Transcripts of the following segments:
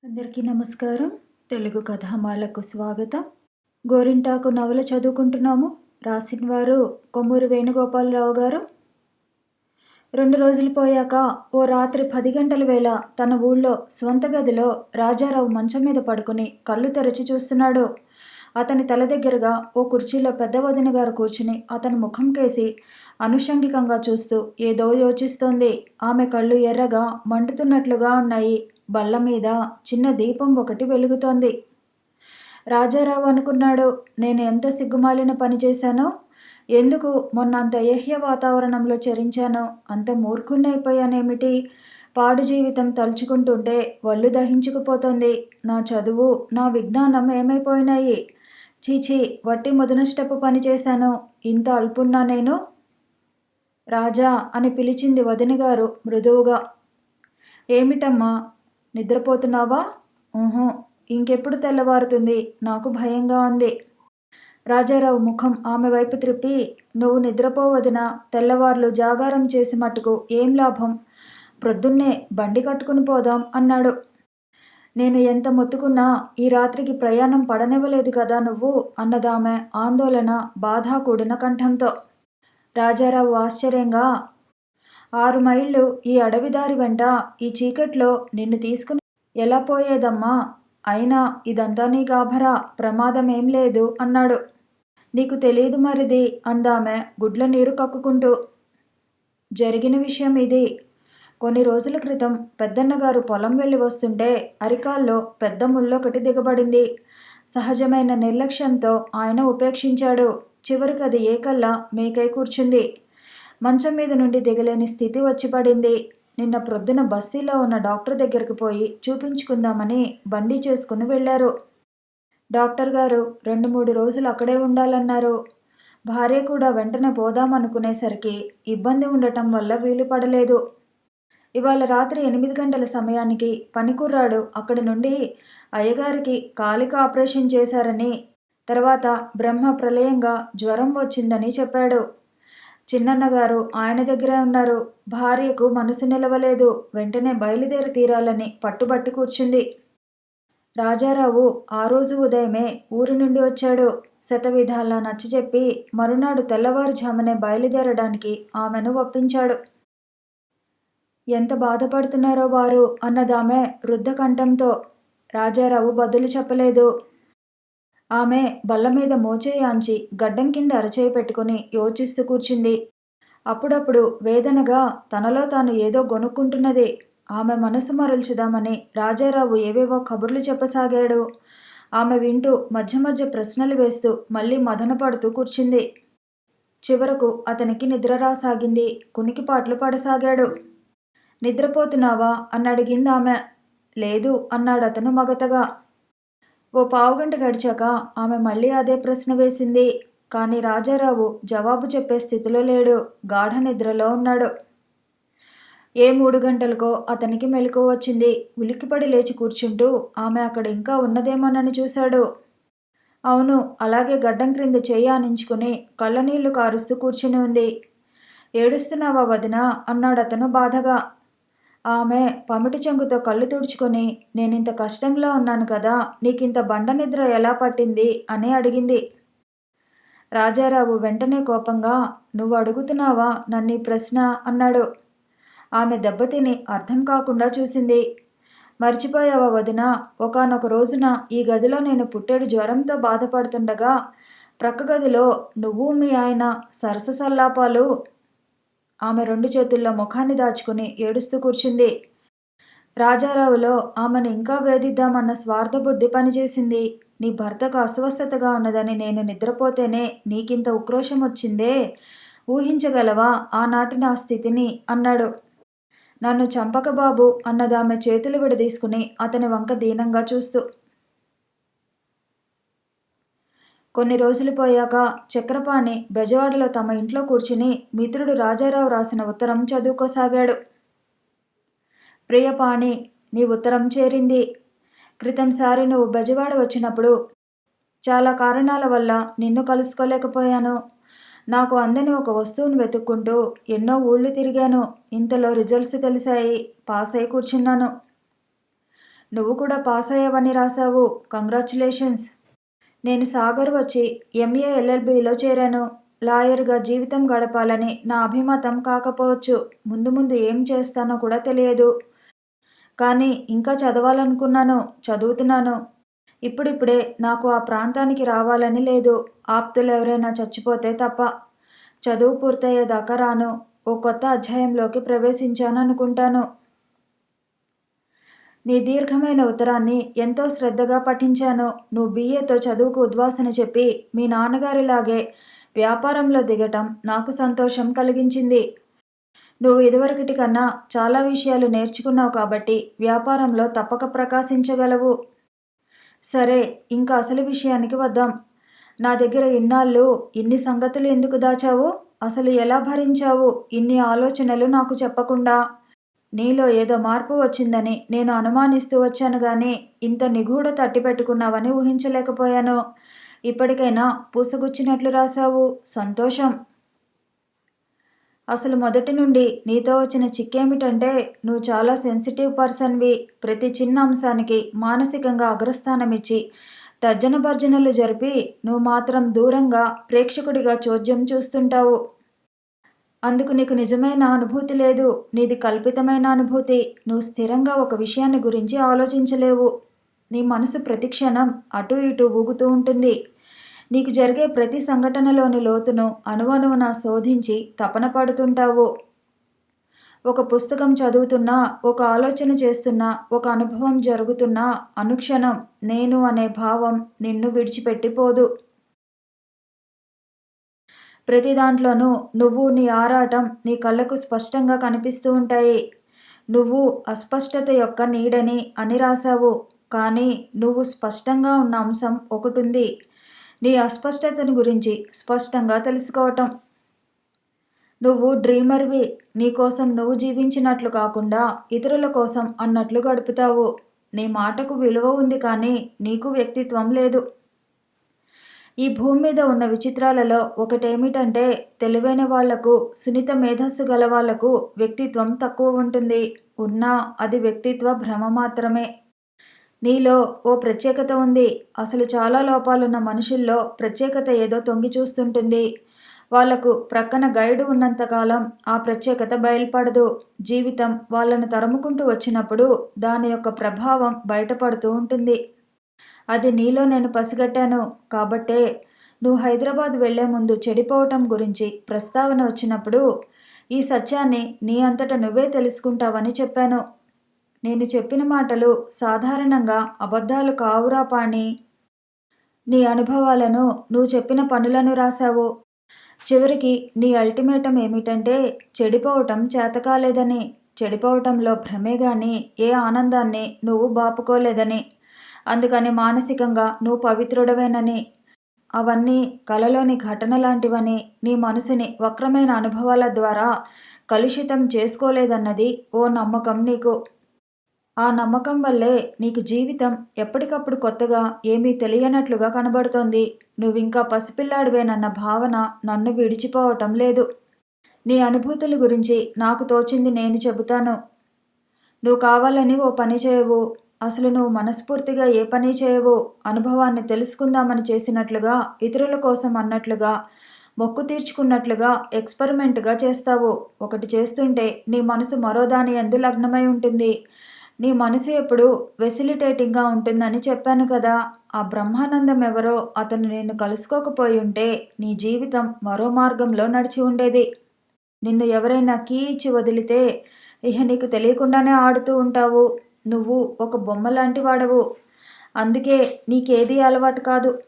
అందరికీ నమస్కారం. తెలుగు కథామాలకు స్వాగతం. గోరింటాకు నవల చదువుకుంటున్నాము. రాసిన వారు కొమ్మూరి వేణుగోపాలరావు గారు. 2 రోజులు పోయాక ఓ రాత్రి 10 గంటల వేళ తన ఊళ్ళో స్వంత గదిలో రాజారావు మంచం మీద పడుకుని కళ్ళు తెరచి చూస్తున్నాడు. అతని తల దగ్గరగా ఓ కుర్చీలో పెద్ద వదిన గారు కూర్చుని అతని ముఖం కేసి అనుషంగికంగా చూస్తూ ఏదో యోచిస్తోంది. ఆమె కళ్ళు ఎర్రగా మండుతున్నట్లుగా ఉన్నాయి. బల్ల మీద చిన్న దీపం ఒకటి వెలుగుతోంది. రాజారావు అనుకున్నాడు, నేను ఎంత సిగ్గుమాలిన పని చేశానో, ఎందుకు మొన్న అంత ఏహ్య వాతావరణంలో చరించానో, అంత మూర్ఖుణ్ణైపోయానేమిటి? పాడు జీవితం తలుచుకుంటుంటే వల్లు దహించుకుపోతోంది. నా చదువు, నా విజ్ఞానం ఏమైపోయినాయి? చీచీ, వట్టి మొదనష్టపు పని చేశాను. ఇంత అల్పున్నా నేను? రాజా అని పిలిచింది వదినగారు మృదువుగా. ఏమిటమ్మా, నిద్రపోతున్నావా? ఊహూ, ఇంకెప్పుడు తెల్లవారుతుంది? నాకు భయంగా ఉంది. రాజారావు ముఖం ఆమె వైపు త్రిప్పి, నువ్వు నిద్రపోవదినా, తెల్లవార్లు జాగారం చేసి మట్టుకు ఏం లాభం? ప్రొద్దున్నే బండి కట్టుకుని పోదాం అన్నాడు. నేను ఎంత మొత్తుకున్నా ఈ రాత్రికి ప్రయాణం పడనివ్వలేదు కదా నువ్వు అన్నదామె ఆందోళన, బాధ కూడిన కంఠంతో. రాజారావు ఆశ్చర్యంగా, 6 మైళ్ళు ఈ అడవిదారి వెంట ఈ చీకట్లో నిన్ను తీసుకుని ఎలా పోయేదమ్మా? అయినా ఇదంతా నీ గాభరా, ప్రమాదమేం లేదు అన్నాడు. నీకు తెలీదు మరిది అందామె గుడ్ల నీరు కక్కుకుంటూ. జరిగిన విషయం ఇది. కొన్ని రోజుల క్రితం పెద్దన్నగారు పొలం వెళ్ళి వస్తుంటే అరికాల్లో పెద్ద ముళ్ళొకటి దిగబడింది. సహజమైన నిర్లక్ష్యంతో ఆయన ఉపేక్షించాడు. చివరికి అది ఏకల్లా మేకై కూర్చుంది. మంచం మీద నుండి దిగలేని స్థితి వచ్చి పడింది. నిన్న ప్రొద్దున బస్తీలో ఉన్న డాక్టర్ దగ్గరికి పోయి చూపించుకుందామని బండి చేసుకుని వెళ్ళారు. డాక్టర్ గారు 2-3 రోజులు అక్కడే ఉండాలన్నారు. భార్య కూడా వెంటనే పోదామనుకునేసరికి ఇబ్బంది ఉండటం వల్ల వీలు పడలేదు. ఇవాళ రాత్రి 8 గంటల సమయానికి పనికుర్రాడు అక్కడి నుండి అయ్యగారికి కాలిక ఆపరేషన్ చేశారని, తర్వాత బ్రహ్మ ప్రళయంగా జ్వరం వచ్చిందని చెప్పాడు. చిన్నన్నగారు ఆయన దగ్గరే ఉన్నారు. భార్యకు మనసు నిలవలేదు. వెంటనే బయలుదేరి తీరాలని పట్టుబట్టి కూర్చుంది. రాజారావు ఆ రోజు ఉదయమే ఊరి నుండి వచ్చాడు. శతవిధాలా నచ్చజెప్పి మరునాడు తెల్లవారుజామునే బయలుదేరడానికి ఆమెను ఒప్పించాడు. ఎంత బాధపడుతున్నారో వారు అన్నదామె రుద్ధ కంఠంతో. రాజారావు బదులు చెప్పలేదు. ఆమె బల్ల మీద మోచేయాంచి గడ్డం కింద అరచేయి పెట్టుకుని యోచిస్తూ కూర్చుంది. అప్పుడప్పుడు వేదనగా తనలో తాను ఏదో గొనుక్కుంటున్నది. ఆమె మనసు మరల్చుదామని రాజారావు ఏవేవో కబుర్లు చెప్పసాగాడు. ఆమె వింటూ మధ్య మధ్య ప్రశ్నలు వేస్తూ మళ్ళీ మదనపడుతూ కూర్చుంది. చివరకు అతనికి నిద్ర రాసాగింది. కునికిపాట్లు పడసాగాడు. నిద్రపోతున్నావా అన్నడిగింది ఆమె. లేదు అన్నాడతను మగతగా. ఓ పావుగంట గడిచాక ఆమె మళ్ళీ అదే ప్రశ్న వేసింది. కానీ రాజారావు జవాబు చెప్పే స్థితిలో లేడు. గాఢ నిద్రలో ఉన్నాడు. ఏ 3 గంటలకో అతనికి మెలకువ వచ్చింది. ఉలిక్కిపడి లేచి కూర్చుంటూ ఆమె అక్కడ ఇంకా ఉన్నదేమోనని చూశాడు. అవును, అలాగే గడ్డం క్రింద చెయ్యి ఆనించుకుని కళ్ళనీళ్లు కారుస్తూ కూర్చుని ఉంది. ఏడుస్తున్నావా వదినా అన్నాడతను బాధగా. ఆమె పమిటి చెంగుతో కళ్ళు తుడుచుకొని, నేనింత కష్టంలో ఉన్నాను కదా, నీకింత బండ నిద్ర ఎలా పట్టింది అని అడిగింది. రాజారావు వెంటనే కోపంగా, నువ్వు అడుగుతున్నావా నన్నీ ప్రశ్న అన్నాడు. ఆమె దెబ్బతిని అర్థం కాకుండా చూసింది. మర్చిపోయావా వదినా, ఒకానొక రోజున ఈ గదిలో నేను పుట్టెడు జ్వరంతో బాధపడుతుండగా ప్రక్క గదిలో నువ్వు మీ ఆయన సరస సల్లాపాలు. ఆమె 2 చేతుల్లో ముఖాన్ని దాచుకుని ఏడుస్తూ కూర్చుంది. రాజారావులో ఆమెను ఇంకా వేధిద్దామన్న స్వార్థబుద్ధి పనిచేసింది. నీ భర్తకు అస్వస్థతగా ఉన్నదని నేను నిద్రపోతేనే నీకింత ఉక్రోషం వచ్చిందే, ఊహించగలవా ఆనాటి నా స్థితిని అన్నాడు. నన్ను చంపక బాబు అన్నదామె చేతులు విడదీసుకుని అతని వంక దీనంగా చూస్తూ. కొన్ని రోజులు పోయాక చక్రపాణి బెజవాడలో తమ ఇంట్లో కూర్చుని మిత్రుడు రాజారావు రాసిన ఉత్తరం చదువుకోసాగాడు. ప్రియపాణి, నీ ఉత్తరం చేరింది. క్రితంసారి నువ్వు బెజవాడ వచ్చినప్పుడు చాలా కారణాల వల్ల నిన్ను కలుసుకోలేకపోయాను. నాకు అందని ఒక వస్తువును వెతుక్కుంటూ ఎన్నో ఊళ్ళు తిరిగాను. ఇంతలో రిజల్ట్స్ తెలిసాయి. పాస్ అయి కూర్చున్నాను. నువ్వు కూడా పాస్ అయ్యావని రాశావు. కంగ్రాచ్యులేషన్స్. నేను సాగర్ వచ్చి ఎంఏ ఎల్ఎల్బిలో చేరాను. లాయర్గా జీవితం గడపాలని నా అభిమతం కాకపోవచ్చు. ముందు ముందు ఏం చేస్తానో కూడా తెలియదు. కానీ ఇంకా చదవాలనుకున్నాను. చదువుతున్నాను. ఇప్పుడిప్పుడే నాకు ఆ ప్రాంతానికి రావాలని లేదు. ఆప్తులు ఎవరైనా చచ్చిపోతే తప్ప. చదువు పూర్తయ్యేదాకా రాను. ఓ కొత్త అధ్యాయంలోకి ప్రవేశించాననుకుంటాను. నీ దీర్ఘమైన ఉత్తరాన్ని ఎంతో శ్రద్ధగా పఠించాను. నువ్వు బీఏతో చదువుకు ఉద్వాసన చెప్పి మీ నాన్నగారిలాగే వ్యాపారంలో దిగటం నాకు సంతోషం కలిగించింది. నువ్వు ఇదివరకటి కన్నా చాలా విషయాలు నేర్చుకున్నావు కాబట్టి వ్యాపారంలో తప్పక ప్రకాశించగలవు. సరే, ఇంకా అసలు విషయానికి వద్దాం. నా దగ్గర ఇన్నాళ్ళు ఇన్ని సంగతులు ఎందుకు దాచావు? అసలు ఎలా భరించావు ఇన్ని ఆలోచనలు నాకు చెప్పకుండా? నీలో ఏదో మార్పు వచ్చిందని నేను అనుమానిస్తూ వచ్చాను గాని ఇంత నిగూఢ తట్టిపెట్టుకున్నావని ఊహించలేకపోయాను. ఇప్పటికైనా పూసగుచ్చినట్లు రాశావు. సంతోషం. అసలు మొదటి నుండి నీతో వచ్చిన చిక్కేమిటంటే నువ్వు చాలా సెన్సిటివ్ పర్సన్వి. ప్రతి చిన్న అంశానికి మానసికంగా అగ్రస్థానమిచ్చి తర్జన భర్జనలు జరిపి నువ్వు మాత్రం దూరంగా ప్రేక్షకుడిగా చోద్యం చూస్తుంటావు. అందుకు నీకు నిజమైన అనుభూతి లేదు. నీది కల్పితమైన అనుభూతి. నువ్వు స్థిరంగా ఒక విషయాన్ని గురించి ఆలోచించలేవు. నీ మనసు ప్రతిక్షణం అటు ఇటు ఊగుతూ ఉంటుంది. నీకు జరిగే ప్రతి సంఘటనలోని లోతును అణువణువున శోధించి తపన పడుతుంటావు. ఒక పుస్తకం చదువుతున్నా, ఒక ఆలోచన చేస్తున్నా, ఒక అనుభవం జరుగుతున్నా అనుక్షణం నేను అనే భావం నిన్ను విడిచిపెట్టిపోదు. ప్రతి దాంట్లోనూ నువ్వు, నీ ఆరాటం నీ కళ్ళకు స్పష్టంగా కనిపిస్తూ ఉంటాయి. నువ్వు అస్పష్టత యొక్క నీడని అని రాశావు. కానీ నువ్వు స్పష్టంగా ఉన్న అంశం ఒకటుంది. నీ అస్పష్టతని గురించి స్పష్టంగా తెలుసుకోవటం. నువ్వు డ్రీమర్వి. నీకోసం నువ్వు జీవించినట్లు కాకుండా ఇతరుల కోసం అన్నట్లు గడుపుతావు. నీ మాటకు విలువ ఉంది కానీ నీకు వ్యక్తిత్వం లేదు. ఈ భూమి మీద ఉన్న విచిత్రాలలో ఒకటేమిటంటే తెలివైన వాళ్లకు, సున్నిత మేధస్సు గల వాళ్లకు వ్యక్తిత్వం తక్కువ ఉంటుంది. ఉన్నా అది వ్యక్తిత్వ భ్రమ మాత్రమే. నీలో ఓ ప్రత్యేకత ఉంది. అసలు చాలా లోపాలున్న మనుషుల్లో ప్రత్యేకత ఏదో తొంగి చూస్తుంటుంది. వాళ్లకు ప్రక్కన గైడు ఉన్నంతకాలం ఆ ప్రత్యేకత బయలుపడదు. జీవితం వాళ్ళను తరుముకుంటూ వచ్చినప్పుడు దాని యొక్క ప్రభావం బయటపడుతూ ఉంటుంది. అది నీలో నేను పసిగట్టాను. కాబట్టే నువ్వు హైదరాబాద్ వెళ్లే ముందు చెడిపోవటం గురించి ప్రస్తావన వచ్చినప్పుడు ఈ సత్యాన్ని నీ అంతట నువ్వే తెలుసుకుంటావని చెప్పాను. నేను చెప్పిన మాటలు సాధారణంగా అబద్ధాలు కావురా పాణి. నీ అనుభవాలను, నువ్వు చెప్పిన పనులను రాశావు. చివరికి నీ అల్టిమేటం ఏమిటంటే చెడిపోవటం చేతకాలేదని. చెడిపోవటంలో భ్రమే గాని ఏ ఆనందాన్ని నువ్వు బాపుకోలేదని. అందుకని మానసికంగా నువ్వు పవిత్రుడవేనని. అవన్నీ కలలోని ఘటన లాంటివని, నీ మనసుని వక్రమైన అనుభవాల ద్వారా కలుషితం చేసుకోలేదన్నది ఓ నమ్మకం నీకు. ఆ నమ్మకం వల్లే నీకు జీవితం ఎప్పటికప్పుడు కొత్తగా ఏమీ తెలియనట్లుగా కనబడుతోంది. నువ్వింకా పసిపిల్లాడివేనన్న భావన నన్ను విడిచిపోవటం లేదు. నీ అనుభూతుల గురించి నాకు తోచింది నేను చెబుతాను. నువ్వు కావాలని ఓ పని చేయవు. అసలు నువ్వు మనస్ఫూర్తిగా ఏ పని చేయవు. అనుభవాన్ని తెలుసుకుందామని చేసినట్లుగా, ఇతరుల కోసం అన్నట్లుగా, మొక్కు తీర్చుకున్నట్లుగా ఎక్స్పెరిమెంట్గా చేస్తావు. ఒకటి చేస్తుంటే నీ మనసు మరో దాని యందు లగ్నమై ఉంటుంది. నీ మనసు ఎప్పుడు వెసిలిటేటింగ్గా ఉంటుందని చెప్పాను కదా. ఆ బ్రహ్మానందం ఎవరో అతను నేను కలుసుకోకపోయి ఉంటే నీ జీవితం మరో మార్గంలో నడిచి ఉండేది. నిన్ను ఎవరైనా కీ ఇచ్చి వదిలితే ఇహ నీకు తెలియకుండానే ఆడుతూ ఉంటావు. నువ్వు ఒక బొమ్మ లాంటి వాడవు. అందుకే నీకేదీ అలవాటు కాదు.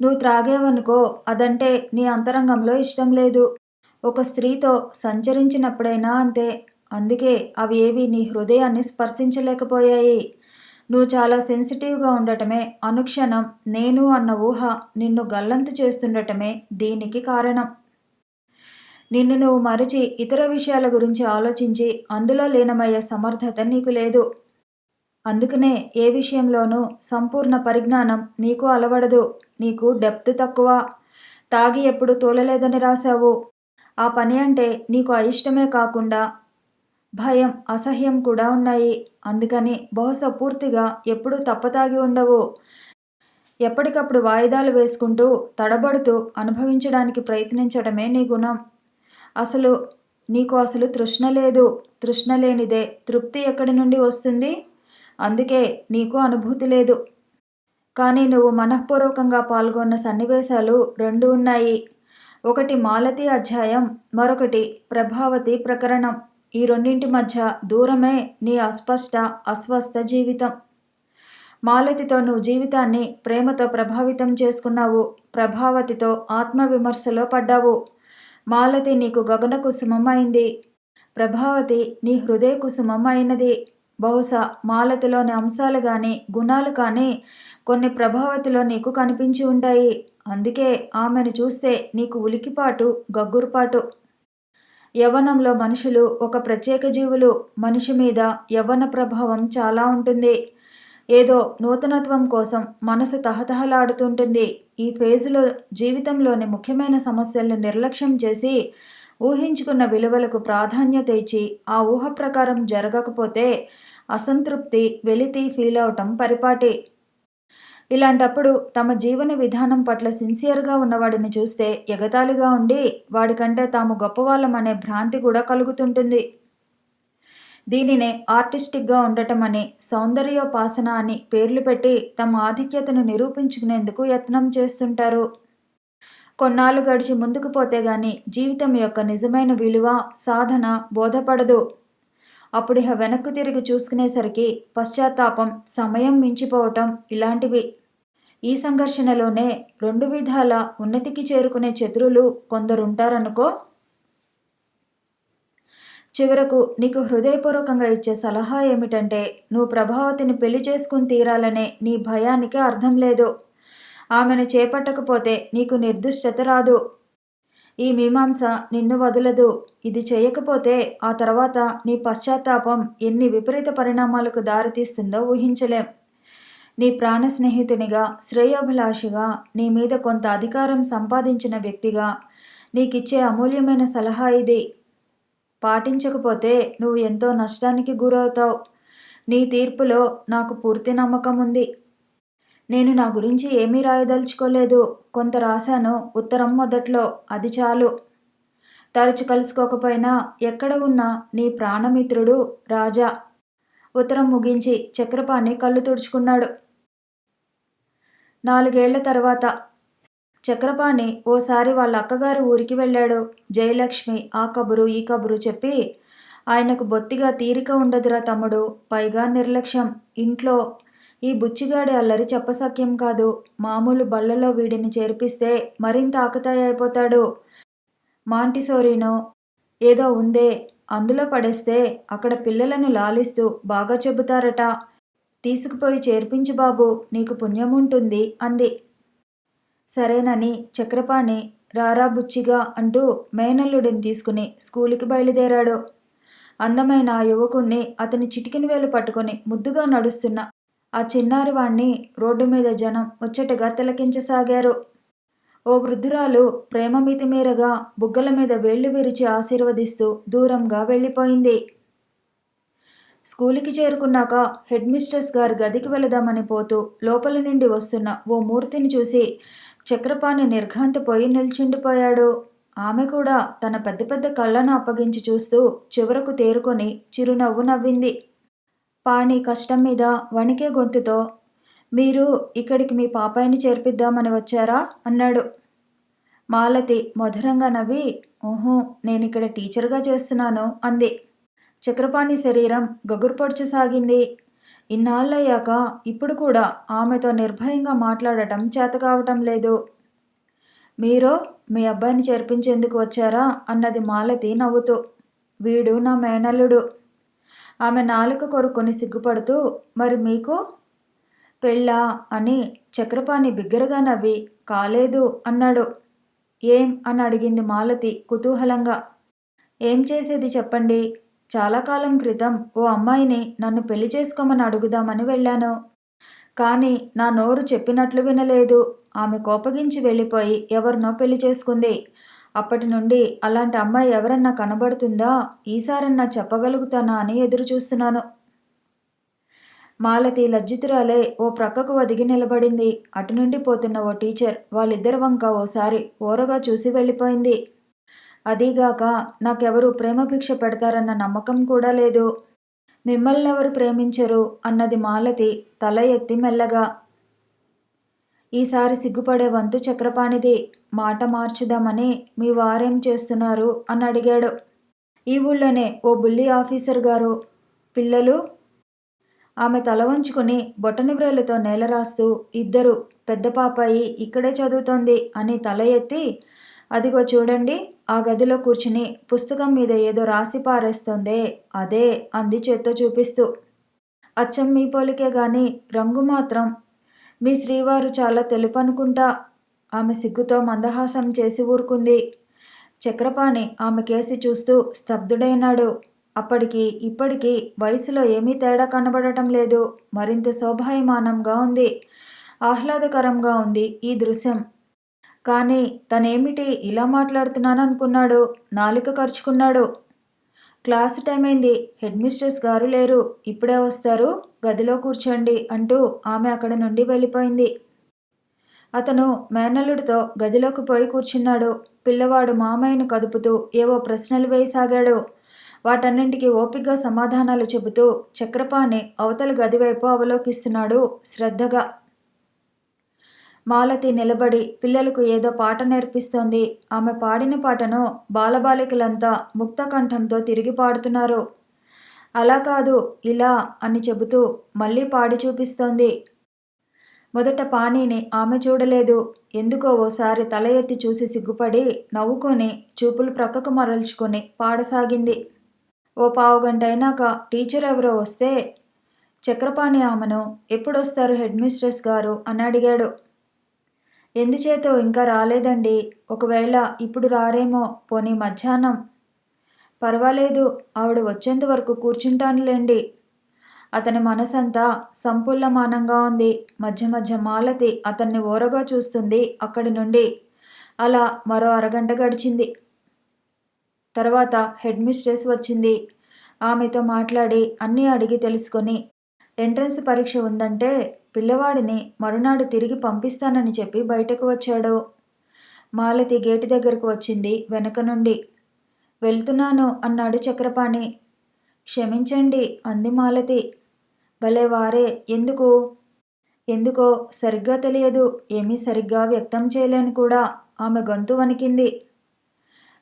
నువ్వు త్రాగేవనుకో, అదంటే నీ అంతరంగంలో ఇష్టం లేదు. ఒక స్త్రీతో సంచరించినప్పుడైనా అంతే. అందుకే అవి ఏవి నీ హృదయాన్ని స్పర్శించలేకపోయాయి. నువ్వు చాలా సెన్సిటివ్గా ఉండటమే, అనుక్షణం నేను అన్న ఊహ నిన్ను గల్లంతు చేస్తుండటమే దీనికి కారణం. నిన్ను నువ్వు మరిచి ఇతర విషయాల గురించి ఆలోచించి అందులో లీనమయ్యే సమర్థత నీకు లేదు. అందుకనే ఏ విషయంలోనూ సంపూర్ణ పరిజ్ఞానం నీకు అలవడదు. నీకు డెప్త్ తక్కువ. తాగి ఎప్పుడు తోలలేదని రాశావు. ఆ పని అంటే నీకు అయిష్టమే కాకుండా భయం, అసహ్యం కూడా ఉన్నాయి. అందుకని బహుశా పూర్తిగా ఎప్పుడూ తప్పతాగి ఉండవు. ఎప్పటికప్పుడు వాయిదాలు వేసుకుంటూ, తడబడుతూ అనుభవించడానికి ప్రయత్నించడమే నీ గుణం. అసలు నీకు తృష్ణ లేదు. తృష్ణ లేనిదే తృప్తి ఎక్కడి నుండి వస్తుంది? అందుకే నీకు అనుభూతి లేదు. కానీ నువ్వు మనఃపూర్వకంగా పాల్గొన్న సన్నివేశాలు 2 ఉన్నాయి. ఒకటి మాలతి అధ్యాయం, మరొకటి ప్రభావతి ప్రకరణం. ఈ రెండింటి మధ్య దూరమే నీ అస్పష్ట, అస్వస్థ జీవితం. మాలతితో నువ్వు జీవితాన్ని ప్రేమతో ప్రభావితం చేసుకున్నావు. ప్రభావతితో ఆత్మవిమర్శలో పడ్డావు. మాలతి నీకు గగన కుసుమం అయింది. ప్రభావతి నీ హృదయ కుసుమం అయినది. బహుశా మాలతిలోని అంశాలు కానీ, గుణాలు కానీ కొన్ని ప్రభావతిలో నీకు కనిపించి ఉంటాయి. అందుకే ఆమెను చూస్తే నీకు ఉలికిపాటు, గగ్గురుపాటు. యవ్వనంలో మనుషులు ఒక ప్రత్యేక జీవులు. మనిషి మీద యవ్వన ప్రభావం చాలా ఉంటుంది. ఏదో నూతనత్వం కోసం మనసు తహతహలాడుతుంటుంది. ఈ ఫేజులో జీవితంలోని ముఖ్యమైన సమస్యలను నిర్లక్ష్యం చేసి ఊహించుకున్న విలువలకు ప్రాధాన్యత ఇచ్చి ఆ ఊహ ప్రకారం జరగకపోతే అసంతృప్తి, వెలితి ఫీల్ అవటం పరిపాటి. ఇలాంటప్పుడు తమ జీవన విధానం పట్ల సిన్సియర్గా ఉన్నవాడిని చూస్తే ఎగతాళిగా ఉండి వాడికంటే తాము గొప్పవాళ్ళం అనే భ్రాంతి కూడా కలుగుతుంటుంది. దీనినే ఆర్టిస్టిక్గా ఉండటం అని, సౌందర్యోపాసన అని పేర్లు పెట్టి తమ ఆధిక్యతను నిరూపించుకునేందుకు యత్నం చేస్తుంటారు. కొన్నాళ్ళు గడిచి ముందుకు పోతే గాని జీవితం యొక్క నిజమైన విలువ, సాధన బోధపడదు. అప్పుడిహ వెనక్కు తిరిగి చూసుకునేసరికి పశ్చాత్తాపం, సమయం మించిపోవటం ఇలాంటివి. ఈ సంఘర్షణలోనే 2 విధాల ఉన్నతికి చేరుకునే చతురులు కొందరుంటారనుకో. చివరకు నీకు హృదయపూర్వకంగా ఇచ్చే సలహా ఏమిటంటే, నువ్వు ప్రభావతిని పెళ్లి చేసుకుని తీరాలనే నీ భయానికి అర్థం లేదు. ఆమెను చేపట్టకపోతే నీకు నిర్దిష్టత రాదు. ఈ మీమాంస నిన్ను వదలదు. ఇది చేయకపోతే ఆ తర్వాత నీ పశ్చాత్తాపం ఎన్ని విపరీత పరిణామాలకు దారితీస్తుందో ఊహించలేం. నీ ప్రాణ స్నేహితునిగా, శ్రేయోభిలాషిగా, నీ మీద కొంత అధికారం సంపాదించిన వ్యక్తిగా నీకిచ్చే అమూల్యమైన సలహా ఇది. పాటించకపోతే నువ్వు ఎంతో నష్టానికి గురవుతావు. నీ తీర్పులో నాకు పూర్తి నమ్మకం ఉంది. నేను నా గురించి ఏమీ రాయదలుచుకోలేదు. కొంత రాశాను ఉత్తరం మొదట్లో, అది చాలు. తరచు కలుసుకోకపోయినా ఎక్కడ ఉన్నా నీ ప్రాణమిత్రుడు రాజా. ఉత్తరం ముగించి చక్రపాణి కళ్ళు తుడుచుకున్నాడు. 4 ఏళ్ల తర్వాత చక్రపాణి ఓసారి వాళ్ళ అక్కగారి ఊరికి వెళ్ళాడు. జయలక్ష్మి ఆ కబురు ఈ కబురు చెప్పి, ఆయనకు బొత్తిగా తీరిక ఉండదురా తమ్ముడు, పైగా నిర్లక్ష్యం. ఇంట్లో ఈ బుచ్చిగాడి అల్లరి చెప్పసఖ్యం కాదు. మామూలు బళ్ళలో వీడిని చేర్పిస్తే మరింత ఆకతాయి అయిపోతాడు. మాంటిసోరీనో ఏదో ఉందే, అందులో పడేస్తే అక్కడ పిల్లలను లాలిస్తూ బాగా చెబుతారట. తీసుకుపోయి చేర్పించు బాబు, నీకు పుణ్యముంటుంది అంది. సరేనని చక్రపాణి రారా బుచ్చిగా అంటూ మేనల్లుడిని తీసుకుని స్కూలుకి బయలుదేరాడు. అందమైన ఆ యువకుణ్ణి, అతని చిటికిన వేలు పట్టుకుని ముద్దుగా నడుస్తున్న ఆ చిన్నారి వాణ్ణి రోడ్డు మీద జనం ముచ్చటగా తిలకించసాగారు. ఓ వృద్ధురాలు ప్రేమ మితిమీరగా బుగ్గల మీద వేళ్లు విరిచి ఆశీర్వదిస్తూ దూరంగా వెళ్ళిపోయింది. స్కూలుకి చేరుకున్నాక హెడ్ మిస్ట్రెస్ గారి గదికి వెళదామని పోతూ లోపల నుండి వస్తున్న ఓ మూర్తిని చూసి చక్రపాణి నిర్ఘాంతపోయి నిల్చుండిపోయాడు. ఆమె కూడా తన పెద్ద పెద్ద కళ్ళను అప్పగించి చూస్తూ చివరకు తేరుకొని చిరునవ్వు నవ్వింది. పాణి కష్టం మీద వణికే గొంతుతో, మీరు ఇక్కడికి మీ పాపాయిని చేర్పిద్దామని వచ్చారా అన్నాడు. మాలతి మధురంగా నవ్వి, ఓహో, నేనిక్కడ టీచర్గా చేస్తున్నాను అంది. చక్రపాణి శరీరం గగుర్పొడ్చసాగింది. ఇన్నాళ్ళయ్యాక ఇప్పుడు కూడా ఆమెతో నిర్భయంగా మాట్లాడటం చేతకావటం లేదు. మీరో మీ అబ్బాయిని చేర్పించేందుకు వచ్చారా అన్నది మాలతి నవ్వుతూ. వీడు నా మేనల్లుడు. ఆమె నాలుక కొరుక్కొని సిగ్గుపడుతూ, మరి మీకు పెళ్ళా అని చక్రపాణి బిగ్గరగా నవ్వి, కాలేదు అన్నాడు. ఏం అని అడిగింది మాలతి కుతూహలంగా. ఏం చేసేది చెప్పండి. చాలా కాలం క్రితం ఓ అమ్మాయిని నన్ను పెళ్లి చేసుకోమని అడుగుదామని వెళ్ళాను. కానీ నా నోరు చెప్పినట్లు వినలేదు. ఆమె కోపగించి వెళ్ళిపోయి ఎవరినో పెళ్లి చేసుకుంది. అప్పటి నుండి అలాంటి అమ్మాయి ఎవరన్నా కనబడుతుందా, ఈసారన్నా చెప్పగలుగుతానా అని ఎదురు చూస్తున్నాను. మాలతి లజ్జితురాలే ఓ ప్రక్కకు ఒదిగి నిలబడింది. అటు నుండి పోతున్న ఓ టీచర్ వాళ్ళిద్దరి వంక ఓసారి ఓరగా చూసి వెళ్ళిపోయింది. అదీగాక నాకెవరూ ప్రేమభిక్ష పెడతారన్న నమ్మకం కూడా లేదు. మిమ్మల్నెవరు ప్రేమించరు అన్నది మాలతి తల ఎత్తి మెల్లగా. ఈసారి సిగ్గుపడే వంతు చక్రపాణిది. మాట మార్చుదామని మీ వారేం చేస్తున్నారు అని అడిగాడు. ఈ ఊళ్ళోనే ఓ బుల్లి ఆఫీసర్ గారు. పిల్లలు? ఆమె తల వంచుకుని బొటన వ్రేలుతో నేల రాస్తూ, ఇద్దరు, పెద్ద పాపాయి ఇక్కడే చదువుతోంది అని తల ఎత్తి, అదిగో చూడండి ఆ గదిలో కూర్చుని పుస్తకం మీద ఏదో రాసి పారేస్తోందే అదే అంది చేత్తో చూపిస్తూ. అచ్చం మీ పోలికే గాని రంగు మాత్రం మీ శ్రీవారు చాలా తెలుపనుకుంటా. ఆమె సిగ్గుతో మందహాసం చేసి ఊరుకుంది. చక్రపాణి ఆమె కేసి చూస్తూ స్తబ్దుడైనాడు. అప్పటికి ఇప్పటికీ వయసులో ఏమీ తేడా కనబడటం లేదు. మరింత శోభాయమానంగా ఉంది. ఆహ్లాదకరంగా ఉంది ఈ దృశ్యం. కానీ తనేమిటి ఇలా మాట్లాడుతున్నాననుకున్నాడు. నాలుక ఖర్చుకున్నాడు. క్లాసు టైం అయింది. హెడ్ మిస్ట్రెస్ గారు లేరు. ఇప్పుడే వస్తారు, గదిలో కూర్చోండి అంటూ ఆమె అక్కడి నుండి వెళ్ళిపోయింది. అతను మేనల్లుడితో గదిలోకి పోయి కూర్చున్నాడు. పిల్లవాడు మామయ్యను కదుపుతూ ఏవో ప్రశ్నలు వేయసాగాడు. వాటన్నింటికి ఓపిగ్గా సమాధానాలు చెబుతూ చక్రపాణి అవతల గదివైపు అవలోకిస్తున్నాడు శ్రద్ధగా. మాలతి నిలబడి పిల్లలకు ఏదో పాట నేర్పిస్తోంది. ఆమె పాడిన పాటను బాలబాలికలంతా ముక్తకంఠంతో తిరిగి పాడుతున్నారు. అలా కాదు, ఇలా అని చెబుతూ మళ్ళీ పాడి చూపిస్తోంది. మొదట పాణిని ఆమె చూడలేదు. ఎందుకో ఓసారి తల ఎత్తి చూసి సిగ్గుపడి నవ్వుకొని చూపులు ప్రక్కకు మరల్చుకొని పాడసాగింది. ఓ పావుగంట అయినాక టీచర్ ఎవరో వస్తే చక్రపాణి ఆమెను ఎప్పుడొస్తారు హెడ్ మిస్ట్రెస్ గారు అని అడిగాడు. ఎందుచేతో ఇంకా రాలేదండి. ఒకవేళ ఇప్పుడు రారేమో, పోనీ మధ్యాహ్నం. పర్వాలేదు, ఆవిడ వచ్చేంత వరకు కూర్చుంటానులేండి. అతని మనసంతా సంపుల్లమానంగా ఉంది. మధ్య మధ్య మాలతి అతన్ని ఓరగా చూస్తుంది అక్కడి నుండి. అలా మరో అరగంట గడిచింది. తర్వాత హెడ్ మిస్ట్రెస్ వచ్చింది. ఆమెతో మాట్లాడి అన్నీ అడిగి తెలుసుకొని ఎంట్రన్స్ పరీక్ష ఉందంటే పిల్లవాడిని మరునాడు తిరిగి పంపిస్తానని చెప్పి బయటకు వచ్చాడు. మాలతి గేటు దగ్గరకు వచ్చింది వెనక నుండి. వెళ్తున్నాను అన్నాడు చక్రపాణి. క్షమించండి అంది మాలతి. భలే వారే, ఎందుకు? ఎందుకో సరిగ్గా తెలియదు. ఏమీ సరిగ్గా వ్యక్తం చేయలేను కూడా. ఆమె గొంతు వణికింది.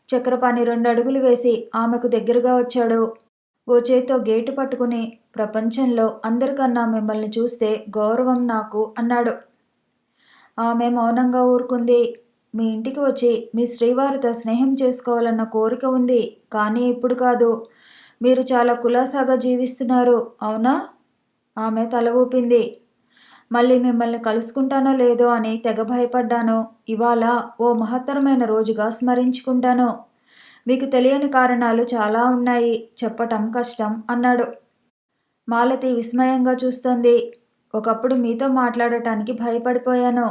చక్రపాణి 2 అడుగులు వేసి ఆమెకు దగ్గరగా వచ్చాడు. ఓ చేత్తో గేటు పట్టుకుని ప్రపంచంలో అందరికన్నా మిమ్మల్ని చూస్తే గౌరవం నాకు అన్నాడు. ఆమె మౌనంగా ఊరుకుంది. మీ ఇంటికి వచ్చి మీ శ్రీవారితో స్నేహం చేసుకోవాలన్న కోరిక ఉంది, కానీ ఇప్పుడు కాదు. మీరు చాలా కులాసాగా జీవిస్తున్నారు, అవునా? ఆమె తల ఊపింది. మళ్ళీ మిమ్మల్ని కలుసుకుంటానో లేదో అని తెగ భయపడ్డాను. ఇవాళ ఓ మహత్తరమైన రోజుగా స్మరించుకుంటాను. మీకు తెలియని కారణాలు చాలా ఉన్నాయి, చెప్పటం కష్టం అన్నాడు. మాలతి విస్మయంగా చూస్తోంది. ఒకప్పుడు మీతో మాట్లాడటానికి భయపడిపోయాను.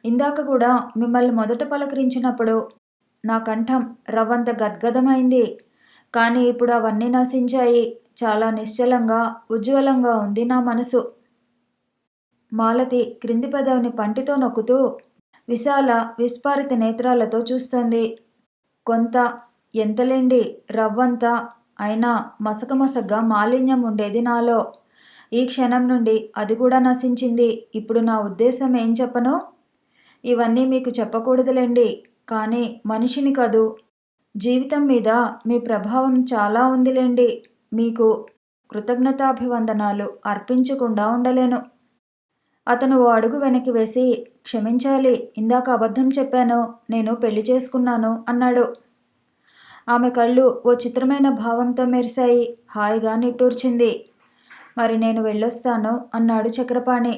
ఇందాక కూడా మిమ్మల్ని మొదట పలకరించినప్పుడు నా కంఠం రవ్వంత గద్గదమైంది. కానీ ఇప్పుడు అవన్నీ నశించాయి. చాలా నిశ్చలంగా ఉజ్వలంగా ఉంది నా మనసు. మాలతి క్రింది పెదవిని పంటితో నొక్కుతూ విశాల విస్పారిత నేత్రాలతో చూస్తోంది. కొంత, ఎంతలేండి, రవ్వంత అయినా మసకమసగ్గా మాలిన్యం ఉండేది నాలో. ఈ క్షణం నుండి అది కూడా నశించింది. ఇప్పుడు నా ఉద్దేశం ఏం చెప్పను? ఇవన్నీ మీకు చెప్పకూడదులేండి, కానీ మనిషిని కదూ, జీవితం మీద మీ ప్రభావం చాలా ఉందిలేండి. మీకు కృతజ్ఞతాభివందనాలు అర్పించకుండా ఉండలేను. అతను ఓ అడుగు వెనక్కి వేసి, క్షమించాలి, ఇందాక అబద్ధం చెప్పాను, నేను పెళ్లి చేసుకున్నాను అన్నాడు. ఆమె కళ్ళు ఓ చిత్రమైన భావంతో మెరిశాయి. హాయిగా నిట్టూర్చింది. మరి నేను వెళ్ళొస్తాను అన్నాడు చక్రపాణి.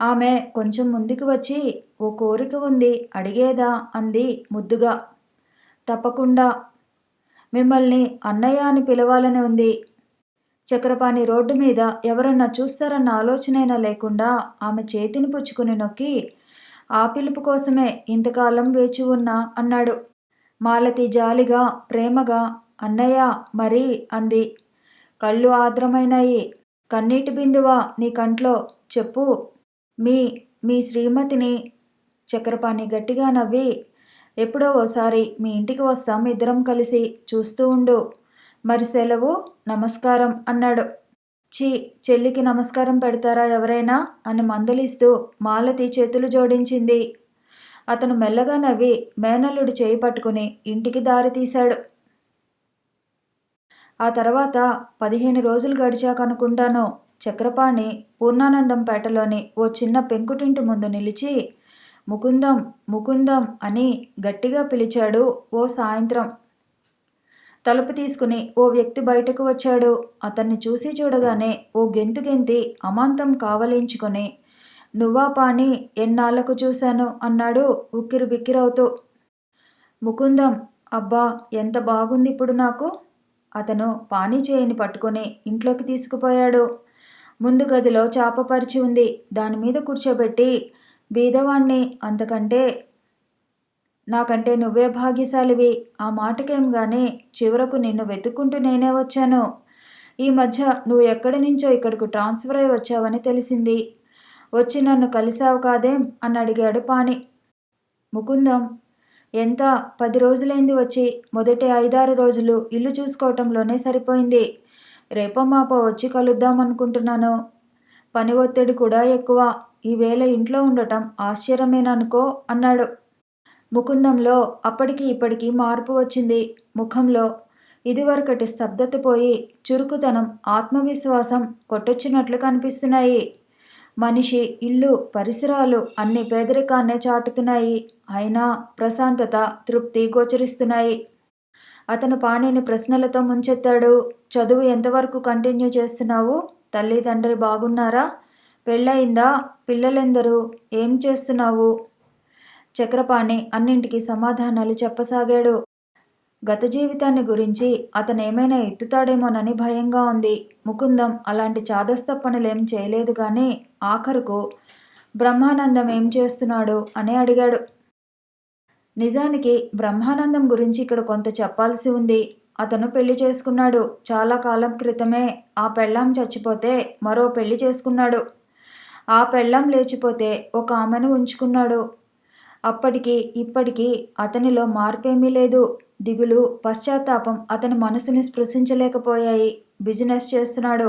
ఆమె కొంచెం ముందుకు వచ్చి, ఓ కోరిక ఉంది, అడిగేదా అంది ముద్దుగా. తప్పకుండా. మిమ్మల్ని అన్నయ్య అని పిలవాలని ఉంది. చక్రపాణి రోడ్డు మీద ఎవరన్నా చూస్తారన్న ఆలోచనైనా లేకుండా ఆమె చేతిని పుచ్చుకుని నొక్కి ఆ పిలుపు కోసమే ఇంతకాలం వేచి ఉన్నా అన్నాడు. మాలతి జాలిగా ప్రేమగా అన్నయ్య మరీ అంది. కళ్ళు ఆర్ద్రమైనాయి. కన్నీటి బిందువా నీ కంట్లో? చెప్పు. మీ మీ శ్రీమతిని. చక్రపాణి గట్టిగా నవ్వి, ఎప్పుడో ఓసారి మీ ఇంటికి వస్తాం ఇద్దరం కలిసి, చూస్తూ ఉండు. మరి సెలవు? నమస్కారం అన్నాడు. ఛీ, చెల్లికి నమస్కారం పెడతారా ఎవరైనా అని మందలిస్తూ మాలతి చేతులు జోడించింది. అతను మెల్లగా నవ్వి మేనల్లుడి చేయి పట్టుకుని ఇంటికి దారి తీశాడు. ఆ తర్వాత 15 రోజులు గడిచాకనుకుంటాను, చక్రపాణి పూర్ణానందంపేటలోని ఓ చిన్న పెంకుటింటి ముందు నిలిచి ముకుందం ముకుందం అని గట్టిగా పిలిచాడు. ఓ సాయంత్రం తలుపు తీసుకుని ఓ వ్యక్తి బయటకు వచ్చాడు. అతన్ని చూసి చూడగానే ఓ గెంతు గెంతి అమాంతం కావలించుకొని, నువ్వా పాణి, ఎన్నాళ్లకు చూశాను అన్నాడు ఉక్కిరి బిక్కిరవుతూ. ముకుందం, అబ్బా ఎంత బాగుంది ఇప్పుడు నాకు. అతను పాణి చేయిని పట్టుకుని ఇంట్లోకి తీసుకుపోయాడు. ముందు గదిలో చాప పరిచి ఉంది. దానిమీద కూర్చోబెట్టి, బీదవాణ్ణి, అంతకంటే నాకంటే నువ్వే భాగ్యశాలివి. ఆ మాటకేం గాని చివరకు నిన్ను వెతుక్కుంటూ నేనే వచ్చాను. ఈ మధ్య నువ్వు ఎక్కడి నుంచో ఇక్కడకు ట్రాన్స్ఫర్ అయి వచ్చావని తెలిసింది. వచ్చి నన్ను కలిసావు కాదేం అని అడిగాడు పాణి. ముకుందం, ఎంత 10 రోజులైంది వచ్చి. మొదటి 5-6 రోజులు ఇల్లు చూసుకోవటంలోనే సరిపోయింది. రేపో మాపో వచ్చి కలుద్దామనుకుంటున్నాను. పని ఒత్తిడి కూడా ఎక్కువ. ఈవేళ ఇంట్లో ఉండటం ఆశ్చర్యమేననుకో అన్నాడు. ముకుందంలో అప్పటికి ఇప్పటికీ మార్పు వచ్చింది. ముఖంలో ఇదివరకటి స్తబ్దత పోయి చురుకుతనం, ఆత్మవిశ్వాసం కొట్టొచ్చినట్లు కనిపిస్తున్నాయి. మనిషి, ఇల్లు, పరిసరాలు అన్ని పేదరికాన్నే చాటుతున్నాయి. అయినా ప్రశాంతత, తృప్తి గోచరిస్తున్నాయి. అతను పాణిని ప్రశ్నలతో ముంచెత్తాడు. చదువు ఎంతవరకు కంటిన్యూ చేస్తున్నావు? తల్లి తండ్రి బాగున్నారా? పెళ్ళయిందా? పిల్లలెందరూ? ఏం చేస్తున్నావు? చక్రపాణి అన్నింటికీ సమాధానాలు చెప్పసాగాడు. గత జీవితాన్ని గురించి అతనేమైనా ఎత్తుతాడేమోనని భయంగా ఉంది. ముకుందం అలాంటి చాదస్త పనులేం చేయలేదు కానీ ఆఖరుకు బ్రహ్మానందం ఏం చేస్తున్నాడు అని అడిగాడు. నిజానికి బ్రహ్మానందం గురించి ఇక్కడ కొంత చెప్పాల్సి ఉంది. అతను పెళ్లి చేసుకున్నాడు. చాలా కాలం క్రితమే. ఆ పెళ్ళాం చచ్చిపోతే మరో పెళ్లి చేసుకున్నాడు. ఆ పెళ్ళాం లేచిపోతే ఒక ఆమెను ఉంచుకున్నాడు. అప్పటికి ఇప్పటికీ అతనిలో మార్పేమీ లేదు. దిగులు, పశ్చాత్తాపం అతని మనసుని స్పృశించలేకపోయాయి. బిజినెస్ చేస్తున్నాడు.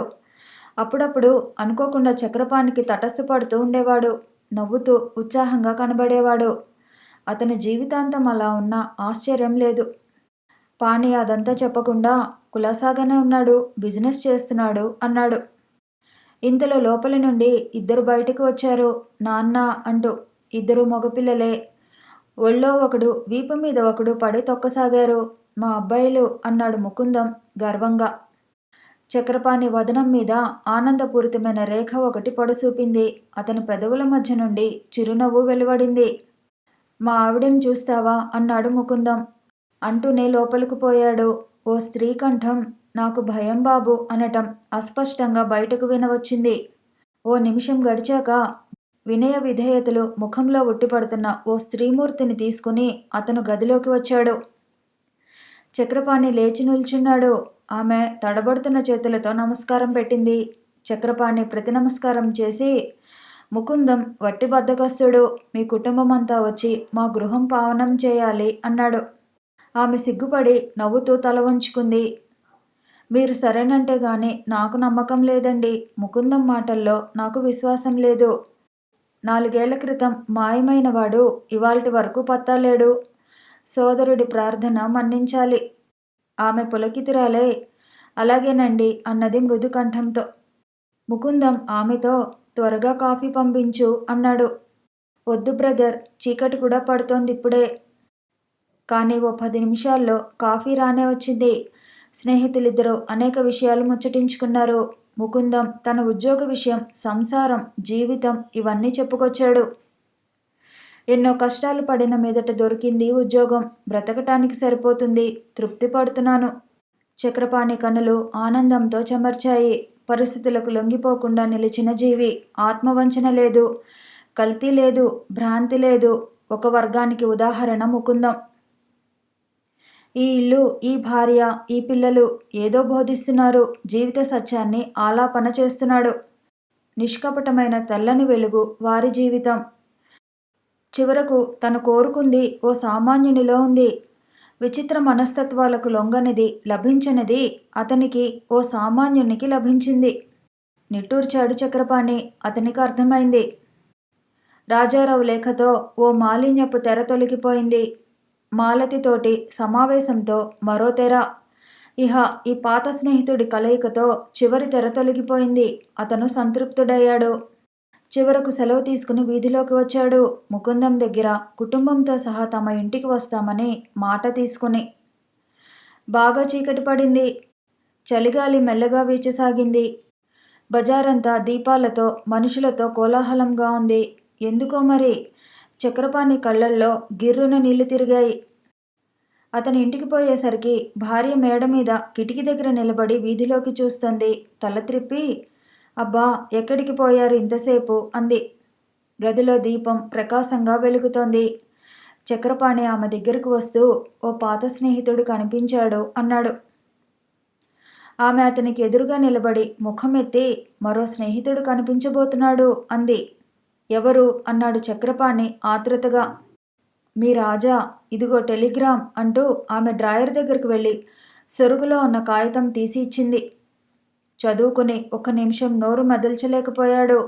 అప్పుడప్పుడు అనుకోకుండా చక్రపాణికి తటస్థపడుతూ ఉండేవాడు. నవ్వుతూ ఉత్సాహంగా కనబడేవాడు. అతని జీవితాంతం అలా ఉన్న ఆశ్చర్యం లేదు. పాణి అదంతా చెప్పకుండా కులాసాగానే ఉన్నాడు, బిజినెస్ చేస్తున్నాడు అన్నాడు. ఇంతలో లోపలి నుండి ఇద్దరు బయటకు వచ్చారు. నాన్న అంటూ. ఇద్దరు మగపిల్లలే. ఒళ్ళో ఒకడు, వీపు మీద ఒకడు పడి తొక్కసాగారు. మా అబ్బాయిలు అన్నాడు ముకుందం గర్వంగా. చక్రపాణి వదనం మీద ఆనందపూరితమైన రేఖ ఒకటి పొడసూపింది. అతని పెదవుల మధ్య నుండి చిరునవ్వు వెలువడింది. మా ఆవిడని చూస్తావా అన్నాడు ముకుందం. అంటూనే లోపలికి పోయాడు. ఓ స్త్రీ కంఠం, నాకు భయం బాబు అనటం అస్పష్టంగా బయటకు వినవచ్చింది. ఓ నిమిషం గడిచాక వినయ విధేయతలు ముఖంలో ఉట్టిపడుతున్న ఓ స్త్రీమూర్తిని తీసుకుని అతను గదిలోకి వచ్చాడు. చక్రపాణి లేచి నిల్చున్నాడు. ఆమె తడబడుతున్న చేతులతో నమస్కారం పెట్టింది. చక్రపాణి ప్రతి నమస్కారం చేసి, ముకుందం వట్టి బద్ధకస్తుడు, మీ కుటుంబమంతా వచ్చి మా గృహం పావనం చేయాలి అన్నాడు. ఆమె సిగ్గుపడి నవ్వుతూ తల వంచుకుంది. మీరు సరేనంటే గాని నాకు నమ్మకం లేదండి. ముకుందం మాటల్లో నాకు విశ్వాసం లేదు. 4 ఏళ్ల క్రితం మాయమైన వాడు ఇవాల్టి వరకు పత్తాలేడు. సోదరుడి ప్రార్థన మన్నించాలి. ఆమె పులకితురాలే. అలాగేనండి అన్నది మృదు కంఠంతో. ముకుందం ఆమెతో, త్వరగా కాఫీ పంపించు అన్నాడు. వద్దు బ్రదర్, చీకటి కూడా పడుతోంది ఇప్పుడే. కానీ ఓ 10 నిమిషాల్లో కాఫీ రానే వచ్చింది. స్నేహితులిద్దరూ అనేక విషయాలు ముచ్చటించుకున్నారు. ముకుందం తన ఉద్యోగ విషయం, సంసారం, జీవితం ఇవన్నీ చెప్పుకొచ్చాడు. ఎన్నో కష్టాలు పడిన మీదట దొరికింది ఉద్యోగం. బ్రతకటానికి సరిపోతుంది. తృప్తి పడుతున్నాను. చక్రపాణి కన్నులు ఆనందంతో చెమర్చాయి. పరిస్థితులకు లొంగిపోకుండా నిలిచిన జీవి. ఆత్మవంచన లేదు. కల్తీ లేదు, భ్రాంతి లేదు. ఒక వర్గానికి ఉదాహరణ ముకుందం. ఈ ఇల్లు, ఈ భార్య, ఈ పిల్లలు ఏదో బోధిస్తున్నారు. జీవిత సత్యాన్ని ఆలాపన చేస్తున్నాడు. నిష్కపటమైన తెల్లని వెలుగు వారి జీవితం. చివరకు తను కోరుకుంది ఓ సామాన్యునిలో ఉంది. విచిత్ర మనస్తత్వాలకు లొంగనిది, లభించనిది అతనికి ఓ సామాన్యునికి లభించింది. నిట్టూర్చాడు చక్రపాణి. అతనికి అర్థమైంది. రాజారావు లేఖతో ఓ మాలిన్యపు తెర తొలగిపోయింది. మాలతితోటి సమావేశంతో మరో తెర. ఇహ ఈ పాత స్నేహితుడి కలయికతో చివరి తెర తొలగిపోయింది. అతను సంతృప్తుడయ్యాడు. చివరకు సెలవు తీసుకుని వీధిలోకి వచ్చాడు. ముకుందం దగ్గర కుటుంబంతో సహా తమ ఇంటికి వస్తామని మాట తీసుకుని. బాగా చీకటి పడింది. చలిగాలి మెల్లగా వీచసాగింది. బజారంతా దీపాలతో, మనుషులతో కోలాహలంగా ఉంది. ఎందుకో మరి చక్రపాణి కళ్ళల్లో గిర్రున నీళ్లు తిరిగాయి. అతని ఇంటికి పోయేసరికి భార్య మేడ మీద కిటికీ దగ్గర నిలబడి వీధిలోకి చూస్తుంది. తల త్రిప్పి, అబ్బా ఎక్కడికి పోయారు ఇంతసేపు అంది. గదిలో దీపం ప్రకాశంగా వెలుగుతోంది. చక్రపాణి ఆమె దగ్గరకు వస్తూ, ఓ పాత స్నేహితుడు కనిపించాడు అన్నాడు. ఆమె అతనికి ఎదురుగా నిలబడి ముఖమెత్తి, మరో స్నేహితుడు కనిపించబోతున్నాడు అంది. ఎవరు అన్నాడు చక్రపాణి ఆతృతగా. మీ రాజా, ఇదిగో టెలిగ్రామ్ అంటూ ఆమె డ్రాయర్ దగ్గరకు వెళ్ళి సొరుగులో ఉన్న కాగితం తీసి ఇచ్చింది. చదువుకుని 1 నిమిషం నోరు మెదల్చలేకపోయాడు.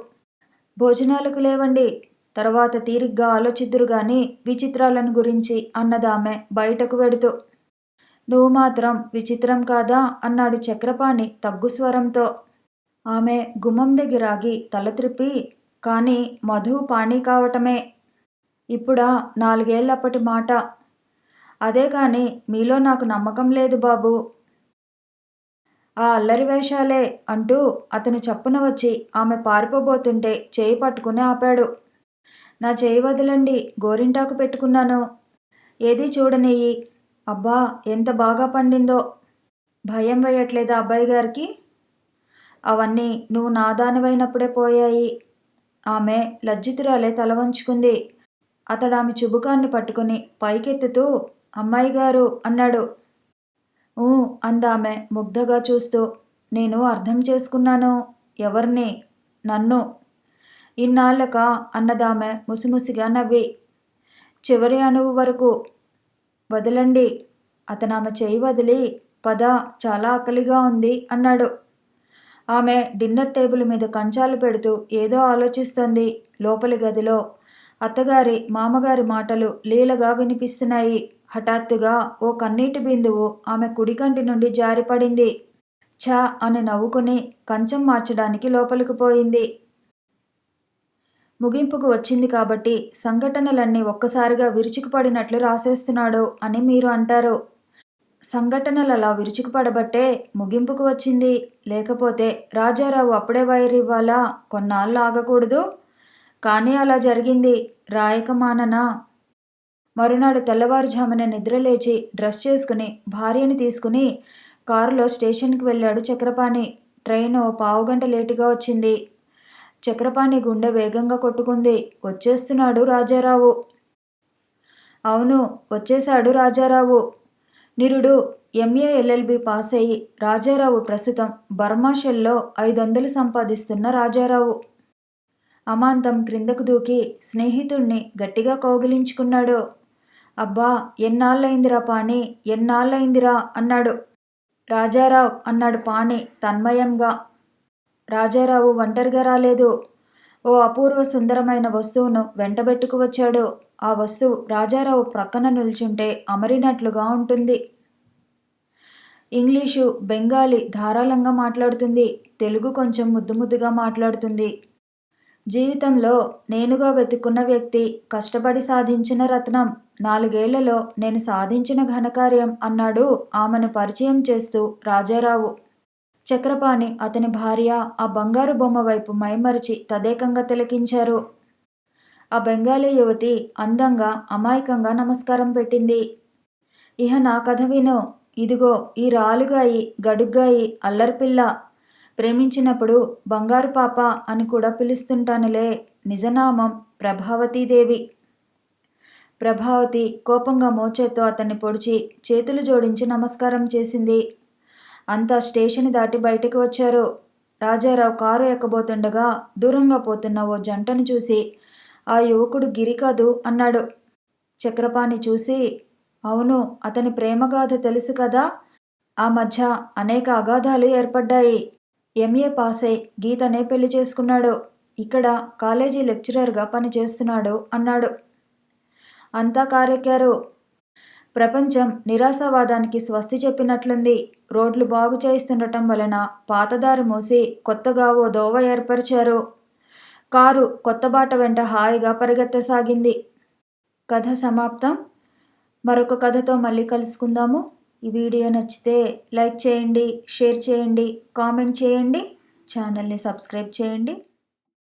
భోజనాలకు లేవండి, తర్వాత తీరిగ్గా ఆలోచిద్దురు గాని విచిత్రాలను గురించి అన్నదామె బయటకు వెడుతూ. నువ్వు మాత్రం విచిత్రం కాదా అన్నాడు చక్రపాణి తగ్గు స్వరంతో. ఆమె గుమ్మం దగ్గరాగి తల త్రిప్పి, కానీ మధు పాణి కావటమే. ఇప్పుడా 4 ఏళ్లప్పటి మాట. అదే కాని మీలో నాకు నమ్మకం లేదు బాబూ. ఆ అల్లరి వేషాలే అంటూ అతను చప్పున వచ్చి ఆమె పారిపోబోతుంటే చేయి పట్టుకుని ఆపాడు. నా చేయి వదలండి, గోరింటాకు పెట్టుకున్నాను. ఏదీ చూడనియ్యి. అబ్బా ఎంత బాగా పండిందో. భయం వేయట్లేదా అబ్బాయి గారికి? అవన్నీ నువ్వు నాదానివైనప్పుడే పోయాయి. ఆమె లజ్జితురాలే తల వంచుకుంది. అతడామె చుబుకాన్ని పట్టుకుని పైకెత్తుతూ, అమ్మాయి గారు అన్నాడు. ఊ అందామె ముగ్ధగా చూస్తూ. నేను అర్థం చేసుకున్నాను. ఎవర్ని? నన్ను. ఇన్నాళ్ళకా అన్నదామె ముసిముసిగా నవ్వి. చివరి అణువు వరకు. వదలండి. అతనామె చేయి వదిలి, పద, చాలా ఆకలిగా ఉంది అన్నాడు. ఆమె డిన్నర్ టేబుల్ మీద కంచాలు పెడుతూ ఏదో ఆలోచిస్తోంది. లోపలి గదిలో అత్తగారి, మామగారి మాటలు లీలగా వినిపిస్తున్నాయి. హఠాత్తుగా ఓ కన్నీటి బిందువు ఆమె కుడికంటి నుండి జారిపడింది. ఛా అని నవ్వుకుని కంచం మార్చడానికి లోపలికి పోయింది. ముగింపుకు వచ్చింది కాబట్టి సంఘటనలన్నీ ఒక్కసారిగా విరుచుకుపడినట్లు రాసేస్తున్నాడు అని మీరు అంటారు. సంఘటనలలా విరుచుకుపడబట్టే ముగింపుకు వచ్చింది. లేకపోతే రాజారావు అప్పుడే వైరివ్వాలా? కొన్నాళ్ళు ఆగకూడదు? కానీ అలా జరిగింది. రాయక మాననా? మరునాడు తెల్లవారుజామున నిద్రలేచి డ్రెస్ చేసుకుని భార్యని తీసుకుని కారులో స్టేషన్కి వెళ్ళాడు చక్రపాణి. ట్రైను 1/2 గంట లేటుగా వచ్చింది. చక్రపాణి గుండె వేగంగా కొట్టుకుంది. వచ్చేస్తున్నాడు రాజారావు. అవును, వచ్చేశాడు రాజారావు. నిరుడు MA LLB పాస్ అయ్యి రాజారావు ప్రస్తుతం బర్మా షెల్లో 500 సంపాదిస్తున్న రాజారావు. అమాంతం క్రిందకు దూకి స్నేహితుణ్ణి గట్టిగా కౌగిలించుకున్నాడు. అబ్బా ఎన్నాళ్ళయిందిరా పాణి, ఎన్నాళ్ళయిందిరా అన్నాడు. రాజారావు అన్నాడు పాణి తన్మయంగా. రాజారావు ఒంటరిగా రాలేదు. ఓ అపూర్వ సుందరమైన వస్తువును వెంటబెట్టుకు వచ్చాడు. ఆ వస్తువు రాజారావు ప్రక్కన నిల్చుంటే అమరినట్లుగా ఉంటుంది. ఇంగ్లీషు, బెంగాలీ ధారాళంగా మాట్లాడుతుంది. తెలుగు కొంచెం ముద్దుగా మాట్లాడుతుంది. జీవితంలో నేనుగా వెతుక్కున్న వ్యక్తి, కష్టపడి సాధించిన రత్నం. 4 ఏళ్లలో నేను సాధించిన ఘనకార్యం అన్నాడు ఆమెను పరిచయం చేస్తూ రాజారావు. చక్రపాణి, అతని భార్య ఆ బంగారు బొమ్మ వైపు మైమరిచి తదేకంగా తిలకించారు. ఆ బెంగాలీ యువతి అందంగా, అమాయకంగా నమస్కారం పెట్టింది. ఇహ నా కథ విను. ఇదిగో ఈ రాలుగాయి, గడుగ్గాయి, అల్లరిపిల్ల. ప్రేమించినప్పుడు బంగారు పాప అని కూడా పిలుస్తుంటానులే. నిజనామం ప్రభావతీదేవి. ప్రభావతి కోపంగా మోచేత్తో అతన్ని పొడిచి చేతులు జోడించి నమస్కారం చేసింది. అంతా స్టేషన్ దాటి బయటకు వచ్చారు. రాజారావు కారు ఎక్కబోతుండగా దూరంగా పోతున్న ఓ జంటను చూసి, ఆ యువకుడు గిరి కాదు అన్నాడు. చక్రపాణి చూసి, అవును, అతని ప్రేమగాథ తెలుసు కదా. ఆ మధ్య అనేక అగాధాలు ఏర్పడ్డాయి. ఎంఏ పాసై గీతనే పెళ్లి చేసుకున్నాడు. ఇక్కడ కాలేజీ లెక్చరర్గా పనిచేస్తున్నాడు అన్నాడు. అంతా కారెక్కారు. ప్రపంచం నిరాశావాదానికి స్వస్తి చెప్పినట్లుంది. రోడ్లు బాగు చేయిస్తుండటం వలన పాతదారి మూసి కొత్తగా ఓ దోవ ఏర్పరిచారు. కారు కొత్త బాట వెంట హాయిగా పరిగెత్తసాగింది. కథ సమాప్తం. మరొక కథతో మళ్ళీ కలుసుకుందాము. ఈ వీడియో నచ్చితే లైక్ చేయండి, షేర్ చేయండి, కామెంట్ చేయండి, ఛానల్ని సబ్స్క్రైబ్ చేయండి.